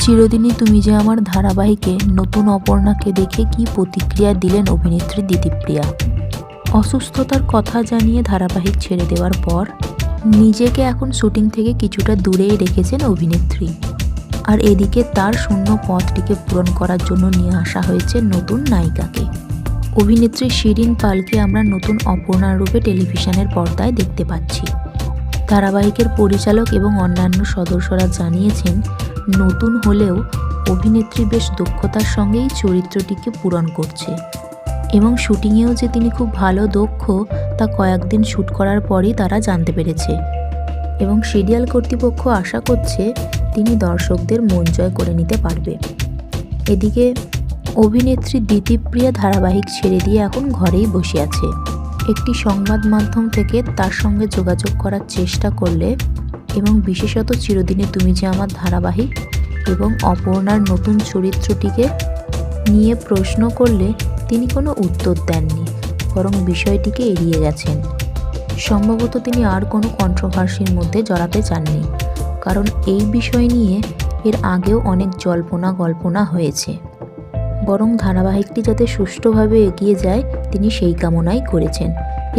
চিরদিনই তুমি যে আমার ধারাবাহিকে নতুন অপর্ণাকে দেখে কী প্রতিক্রিয়া দিলেন অভিনেত্রী দিতিপ্রিয়া। অসুস্থতার কথা জানিয়ে ধারাবাহিক ছেড়ে দেওয়ার পর নিজেকে এখন শুটিং থেকে কিছুটা দূরেই রেখেছেন অভিনেত্রী। আর এদিকে তার শূন্য পথটিকে পূরণ করার জন্য নিয়ে আসা হয়েছে নতুন নায়িকাকে। অভিনেত্রী শিরিন পালকে আমরা নতুন অপর্ণার রূপে টেলিভিশনের পর্দায় দেখতে পাচ্ছি। ধারাবাহিকের পরিচালক এবং অন্যান্য সদস্যরা জানিয়েছেন, নতুন হলেও অভিনেত্রী বেশ দক্ষতার সঙ্গেই চরিত্রটিকে পূরণ করছে এবং শুটিংয়েও যে তিনি খুব ভালো দক্ষ তা কয়েকদিন শ্যুট করার পরই তারা জানতে পেরেছে এবং সিরিয়াল কর্তৃপক্ষ আশা করছে তিনি দর্শকদের মন জয় করে নিতে পারবে। এদিকে অভিনেত্রী দিতিপ্রিয়া ধারাবাহিক ছেড়ে দিয়ে এখন ঘরেই বসে আছে। একটি সংবাদ মাধ্যম থেকে তার সঙ্গে যোগাযোগ করার চেষ্টা করলে এবং বিশেষত চিরদিনে তুমি যে আমার ধারাবাহিক এবং অপর্ণার নতুন চরিত্রটিকে নিয়ে প্রশ্ন করলে তিনি কোনো উত্তর দেননি, বরং বিষয়টিকে এড়িয়ে গেছেন। সম্ভবত তিনি আর কোনো কন্ট্রোভার্সির মধ্যে জড়াতে চাননি, কারণ এই বিষয় নিয়ে এর আগেও অনেক জল্পনা হয়েছে। বরং ধারাবাহিকটি যাতে সুষ্ঠুভাবে এগিয়ে যায় তিনি সেই কামনাই করেছেন।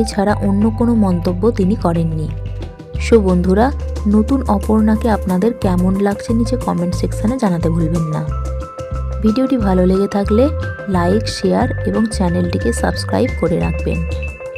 এছাড়া অন্য কোনো মন্তব্য তিনি করেননি। সো বন্ধুরা, নতুন অপর্ণাকে আপনাদের কেমন লাগছে নিচে কমেন্ট সেকশানে জানাতে ভুলবেন না। ভিডিওটি ভালো লেগে থাকলে লাইক, শেয়ার এবং চ্যানেলটিকে সাবস্ক্রাইব করে রাখবেন।